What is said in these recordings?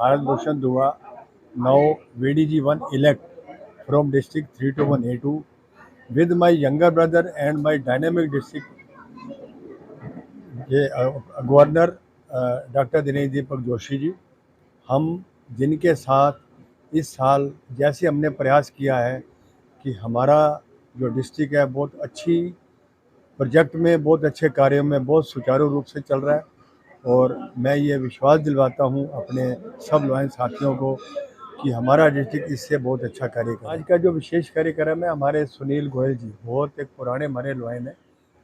Bharat Bhushan Dua, now VDG1 elect from District 321A2 with my younger brother and my dynamic district governor doctor Dinesh Deepak Joshi ji, हम जिनके साथ इस साल जैसे हमने प्रयास किया है कि हमारा जो डिस्ट्रिक्ट है बहुत अच्छी प्रोजेक्ट में, बहुत अच्छे कार्यों में बहुत सुचारू रूप से चल रहा है, और मैं ये विश्वास दिलवाता हूँ अपने सब लॉयन साथियों को कि हमारा डिस्ट्रिक्ट इससे बहुत अच्छा कार्य करेगा। आज का जो विशेष कार्यक्रम है, हमारे सुनील गोयल जी बहुत एक पुराने हमारे लॉयन हैं,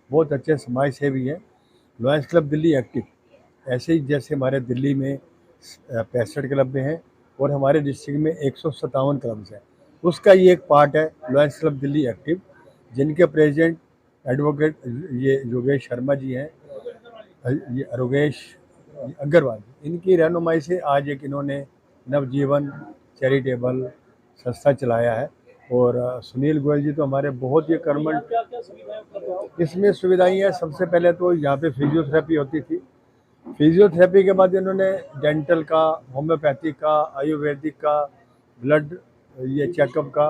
बहुत अच्छे समाज सेवी हैं। लॉयंस क्लब दिल्ली एक्टिव, ऐसे ही जैसे हमारे दिल्ली में 65 क्लब में हैं और हमारे डिस्ट्रिक्ट में 157 क्लब्स हैं, उसका ये एक पार्ट है लॉयंस क्लब दिल्ली एक्टिव, जिनके प्रेसिडेंट एडवोकेट ये योगेश शर्मा जी हैं, ये योगेश अग्रवाल, इनकी रहनुमाई से आज एक इन्होंने नवजीवन चैरिटेबल संस्था चलाया है। और सुनील गोयल जी तो हमारे बहुत ही कर्मठ, इसमें सुविधाएं हैं। सबसे पहले तो यहाँ पे फिजियोथेरेपी होती थी, फिजियोथेरेपी के बाद इन्होंने डेंटल का, होम्योपैथिक का, आयुर्वेदिक का, ब्लड ये चेकअप का,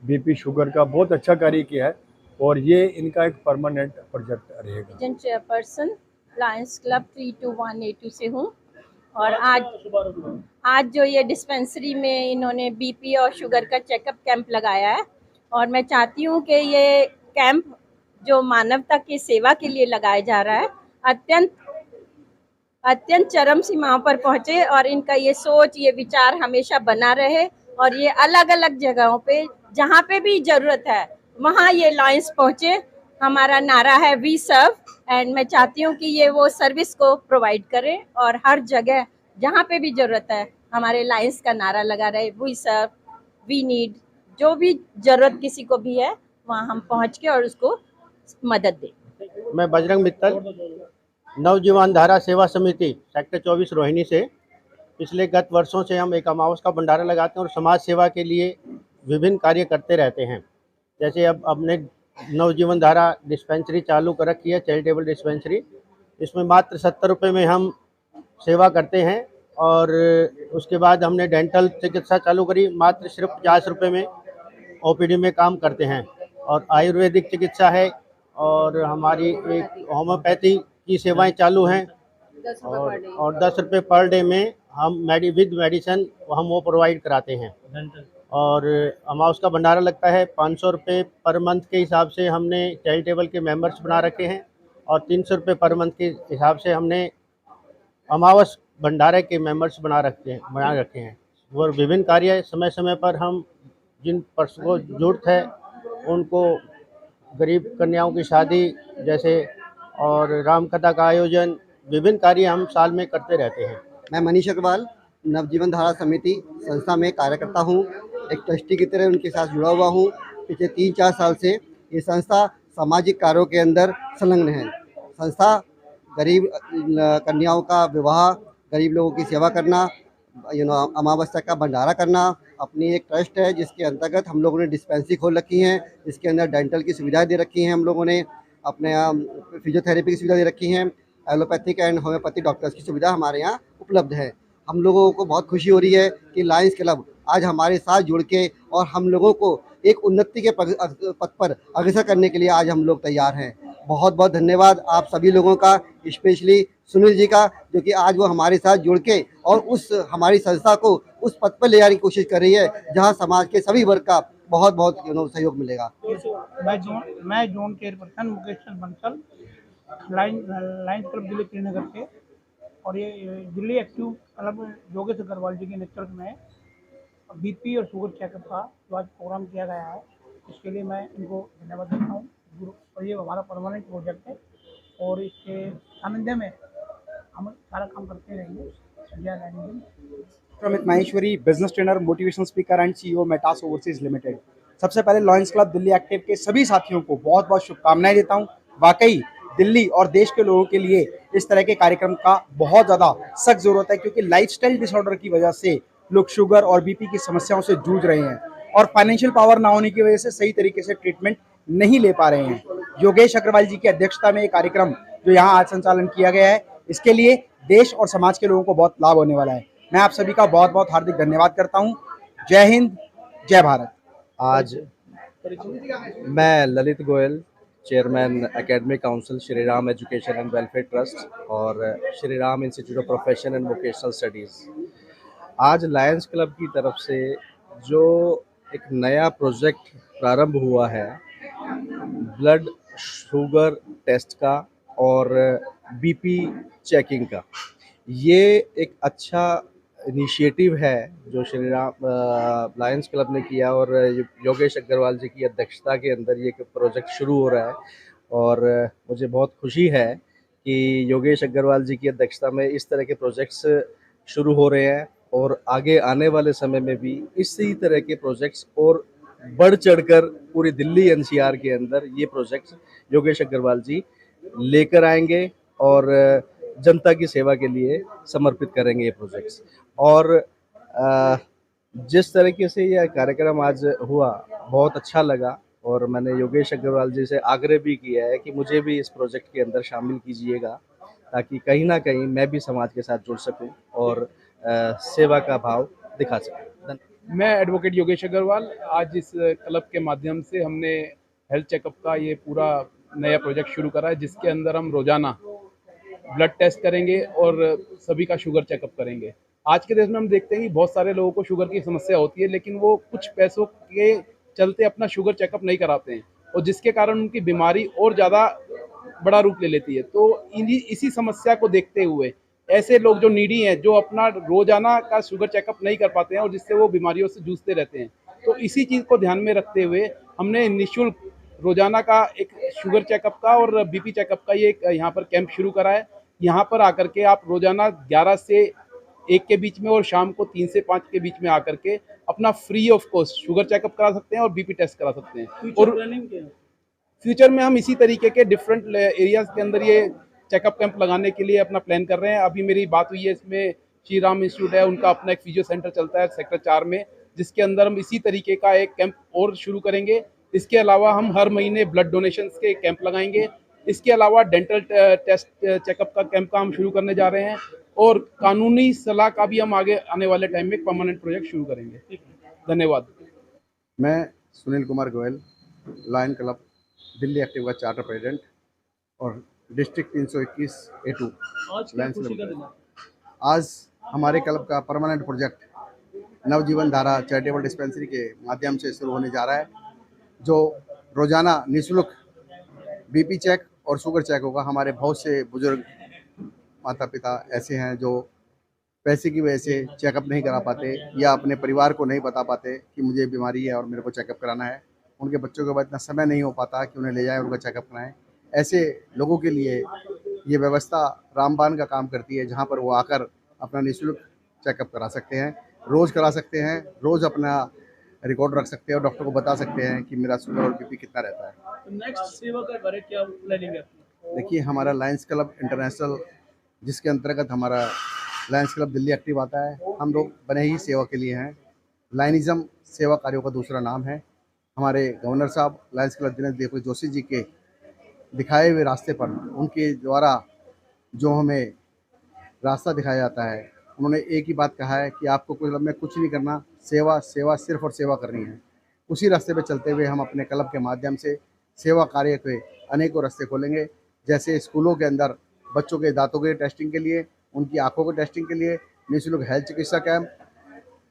बीपी शुगर का बहुत अच्छा कार्य किया है, और ये इनका एक परमानेंट प्रोजेक्ट रहेगा। चेयरपर्सन लायंस क्लब 321A2 से हूँ, और आज जो ये डिस्पेंसरी में इन्होंने बीपी और शुगर का चेकअप कैंप लगाया है, और मैं चाहती हूँ कि ये कैंप जो मानवता की सेवा के लिए लगाया जा रहा है अत्यंत चरम सीमाओं पर पहुँचे, और इनका ये सोच, ये विचार हमेशा बना रहे, और ये अलग अलग जगहों पे जहाँ पे भी ज़रूरत है वहाँ ये लायंस पहुँचे। हमारा नारा है वी सर्व, एंड मैं चाहती हूँ कि ये वो सर्विस को प्रोवाइड करें, और हर जगह जहाँ पे भी ज़रूरत है हमारे लायंस का नारा लगा रहे, वी सर्व, वी नीड, जो भी ज़रूरत किसी को भी है वहाँ हम पहुँच के और उसको मदद दें। मैं बजरंग मित्तल, नवजीवन धारा सेवा समिति सेक्टर 24 रोहिणी से पिछले गत वर्षों से हम एक अमावस का भंडारा लगाते हैं और समाज सेवा के लिए विभिन्न कार्य करते रहते हैं। जैसे अब हमने नवजीवन धारा डिस्पेंसरी चालू कर रखी है, चैरिटेबल डिस्पेंसरी। इसमें मात्र 70 रुपये में हम सेवा करते हैं, और उसके बाद हमने डेंटल चिकित्सा चालू करी, मात्र सिर्फ 50 रुपये में ओपीडी में काम करते हैं, और आयुर्वेदिक चिकित्सा है, और हमारी एक होम्योपैथी की सेवाएं चालू हैं, और 10 रुपये पर डे में हम विद मेडिसिन हम वो प्रोवाइड कराते हैं। और अमाउस का भंडारा लगता है 500 रुपये पर मंथ के हिसाब से हमने चैरिटेबल के मेंबर्स बना रखे हैं, और 300 रुपये पर मंथ के हिसाब से हमने अमावस भंडारे के मेंबर्स बना रखे हैं। और विभिन्न कार्य समय समय पर हम जिन पर्सन को जरूरत है उनको, गरीब कन्याओं की शादी जैसे, और रामकथा का आयोजन, विभिन्न कार्य हम साल में करते रहते हैं। मैं मनीष अग्रवाल, नवजीवन धारा समिति संस्था में कार्यकर्ता हूँ, एक ट्रस्टी की तरह उनके साथ जुड़ा हुआ हूँ। पिछले 3-4 साल से ये संस्था सामाजिक कार्यों के अंदर संलग्न है। संस्था गरीब कन्याओं का विवाह, गरीब लोगों की सेवा करना, अमावस्या का भंडारा करना, अपनी एक ट्रस्ट है जिसके अंतर्गत हम लोगों ने डिस्पेंसरी खोल रखी हैं, जिसके अंदर डेंटल की सुविधाएं दे रखी हैं, हम लोगों ने अपने फिजियोथेरेपी की सुविधा दे रखी हैं, एलोपैथिक एंड होम्योपैथिक डॉक्टर्स की सुविधा हमारे यहाँ उपलब्ध है। हम लोगों को बहुत खुशी हो रही है कि लायंस क्लब आज हमारे साथ जुड़ के और हम लोगों को एक उन्नति के पथ पर अग्रसर करने के लिए आज हम लोग तैयार हैं। बहुत बहुत धन्यवाद आप सभी लोगों का, स्पेशली सुनील जी का, जो कि आज वो हमारे साथ जुड़ के और उस हमारी संस्था को उस पथ पर ले जाने की कोशिश कर रही है जहां समाज के सभी वर्ग का बहुत बहुत सहयोग मिलेगा। मैं zone chairperson Mukesh Bansal, Lions club Delhi Srinagar से, और ये दिल्ली एक्टिव क्लब योगेश अग्रवाल जी के नेतृत्व में बीपी और शुगर चेकअप का जो आज प्रोग्राम किया गया है, इसके लिए मैं इनको धन्यवाद देता हूँ। और ये हमारा परमानेंट प्रोजेक्ट है, और इसके आनंद में हम सारा काम करते रहेंगे। Amit Maheshwari, business trainer, motivational speaker and CEO Metas overseas limited. सबसे पहले लायंस क्लब दिल्ली एक्टिव के सभी साथियों को बहुत बहुत शुभकामनाएं देता हूं। वाकई दिल्ली और देश के लोगों के लिए इस तरह के कार्यक्रम का बहुत ज़्यादा सख्त जरूरत है, क्योंकि लाइफस्टाइल डिसऑर्डर की वजह से लोग शुगर और बीपी की समस्याओं से जूझ रहे हैं, और फाइनेंशियल पावर ना होने की वजह से सही तरीके से ट्रीटमेंट नहीं ले पा रहे हैं। योगेश अग्रवाल जी की अध्यक्षता में ये कार्यक्रम जो यहाँ आज संचालन किया गया है, इसके लिए देश और समाज के लोगों को बहुत लाभ होने वाला है। मैं आप सभी का बहुत बहुत हार्दिक धन्यवाद करता हूँ। जय हिंद, जय भारत। आज मैं Lalit Goyal, chairman academic council Shri Ram education and welfare trust और Shri Ram institute of profession and vocational studies, आज लायंस क्लब की तरफ से जो एक नया प्रोजेक्ट प्रारंभ हुआ है ब्लड शुगर टेस्ट का और बीपी चेकिंग का, ये एक अच्छा इनिशिएटिव है जो श्री राम लायंस क्लब ने किया और योगेश अग्रवाल जी की अध्यक्षता के अंदर ये प्रोजेक्ट शुरू हो रहा है। और मुझे बहुत खुशी है कि योगेश अग्रवाल जी की अध्यक्षता में इस तरह के प्रोजेक्ट्स शुरू हो रहे हैं और आगे आने वाले समय में भी इसी तरह के प्रोजेक्ट्स और बढ़ चढ़कर पूरी दिल्ली एनसीआर के अंदर ये प्रोजेक्ट्स योगेश अग्रवाल जी लेकर आएंगे और जनता की सेवा के लिए समर्पित करेंगे ये प्रोजेक्ट्स। और जिस तरीके से यह कार्यक्रम आज हुआ बहुत अच्छा लगा और मैंने योगेश अग्रवाल जी से आग्रह भी किया है कि मुझे भी इस प्रोजेक्ट के अंदर शामिल कीजिएगा ताकि कहीं ना कहीं मैं भी समाज के साथ जुड़ सकूं और सेवा का भाव दिखा सकूं। मैं एडवोकेट योगेश अग्रवाल, आज इस क्लब के माध्यम से हमने हेल्थ चेकअप का ये पूरा नया प्रोजेक्ट शुरू करा है जिसके अंदर हम रोजाना ब्लड टेस्ट करेंगे और सभी का शुगर चेकअप करेंगे। आज के देश में हम देखते हैं कि बहुत सारे लोगों को शुगर की समस्या होती है लेकिन वो कुछ पैसों के चलते अपना शुगर चेकअप नहीं कराते हैं और जिसके कारण उनकी बीमारी और ज़्यादा बड़ा रूप ले लेती है। तो इसी समस्या को देखते हुए ऐसे लोग जो नीडी हैं, जो अपना रोजाना का शुगर चेकअप नहीं कर पाते हैं और जिससे वो बीमारियों से जूझते रहते हैं, तो इसी चीज़ को ध्यान में रखते हुए हमने निःशुल्क रोजाना का एक शुगर चेकअप का और बीपी चेकअप का ये एक यहाँ पर कैंप शुरू करा है। यहाँ पर आकर के आप रोजाना 11 से 1 के बीच में और शाम को 3 से 5 के बीच में आकर के अपना free of cost sugar checkup करा सकते हैं और बीपी टेस्ट करा सकते हैं। और फ्यूचर में हम इसी तरीके के डिफरेंट एरियाज के अंदर ये चेकअप कैंप लगाने के लिए अपना प्लान कर रहे हैं। अभी मेरी बात हुई है इसमें श्री राम इंस्टीट्यूट है, उनका अपना एक फिजियो सेंटर चलता है सेक्टर 4 में, जिसके अंदर हम इसी तरीके का एक कैंप और शुरू करेंगे। इसके अलावा हम हर महीने ब्लड डोनेशंस के कैंप लगाएंगे। इसके अलावा डेंटल टेस्ट चेकअप का कैंप का हम शुरू करने जा रहे हैं और कानूनी सलाह का भी हम आगे आने वाले टाइम में परमानेंट प्रोजेक्ट शुरू करेंगे। धन्यवाद। मैं Sunil Kumar Goyal, lion club Delhi active का चार्टर प्रेसिडेंट और डिस्ट्रिक्ट 321 A2 लायंस क्लब। आज हमारे क्लब का परमानेंट प्रोजेक्ट नवजीवन धारा चैरिटेबल डिस्पेंसरी के माध्यम से शुरू होने जा रहा है, जो रोजाना निःशुल्क बीपी चेक और शुगर चेक होगा। हमारे बहुत से बुजुर्ग माता पिता ऐसे हैं जो पैसे की वजह से चेकअप नहीं करा पाते या अपने परिवार को नहीं बता पाते कि मुझे बीमारी है और मेरे को चेकअप कराना है। उनके बच्चों के पास इतना समय नहीं हो पाता कि उन्हें ले जाएं उनका चेकअप कराएं। ऐसे लोगों के लिए ये व्यवस्था रामबाण का काम करती है, जहां पर वो आकर अपना निःशुल्क चेकअप करा सकते हैं, रोज़ करा सकते हैं, रोज़ अपना रिकॉर्ड रख सकते हैं और डॉक्टर को बता सकते हैं कि मेरा शुगर और बीपी कितना रहता है। तो नेक्स्ट सेवा का बारे क्या प्लानिंग है? देखिए, हमारा लायंस क्लब इंटरनेशनल, जिसके अंतर्गत हमारा लायंस क्लब दिल्ली एक्टिव आता है, हम लोग बने ही सेवा के लिए हैं। लायनिज़म सेवा कार्यों का दूसरा नाम है। हमारे गवर्नर साहब लायंस क्लब दिनेश दीपक जोशी जी के दिखाए हुए रास्ते पर, उनके द्वारा जो हमें रास्ता दिखाया जाता है, उन्होंने एक ही बात कहा है कि आपको क्लब में कुछ नहीं करना, सेवा सेवा सिर्फ और सेवा करनी है। उसी रास्ते पे चलते हुए हम अपने क्लब के माध्यम से सेवा कार्य के अनेकों रास्ते खोलेंगे। जैसे स्कूलों के अंदर बच्चों के दांतों के टेस्टिंग के लिए, उनकी आंखों के टेस्टिंग के लिए निःशुल्क हेल्थ चिकित्सा कैंप,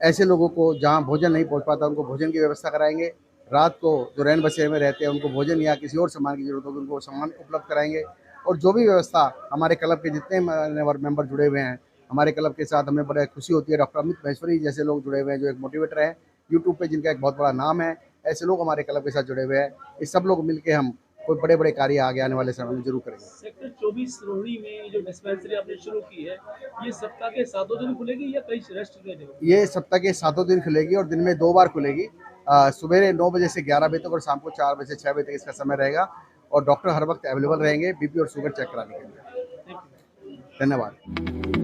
ऐसे लोगों को जहां भोजन नहीं पहुंच पाता उनको भोजन की व्यवस्था कराएंगे। रात को जो रैन बसेरे में रहते हैं उनको भोजन या किसी और सामान की जरूरत होगी उनको सामान उपलब्ध कराएंगे। और जो भी व्यवस्था हमारे क्लब के जितने मेंबर जुड़े हुए हैं, हमारे क्लब के साथ हमें बड़ा खुशी होती है। डॉक्टर अमित महेश्वरी जैसे लोग जुड़े हुए हैं जो एक मोटिवेटर हैं यूट्यूब पे, जिनका एक बहुत बड़ा नाम है। ऐसे लोग हमारे क्लब के साथ जुड़े हुए हैं। ये सब लोग मिलकर हम कोई बड़े बड़े कार्य आगे आने वाले समय में जरूर करेंगे। सेक्टर 24 रोहिणी में जो डिस्पेंसरी आपने शुरू की है, ये सप्ताह के 7 दिन खुलेगी या कई रेस्ट देंगे? ये सप्ताह के 7 दिन खुलेगी और दिन में 2 बार खुलेगी। सुबह 9 बजे से 11 बजे तक और शाम को 4 बजे से 6 बजे तक इसका समय रहेगा और डॉक्टर हर वक्त अवेलेबल रहेंगे बीपी और शुगर चेक कराने के लिए। धन्यवाद।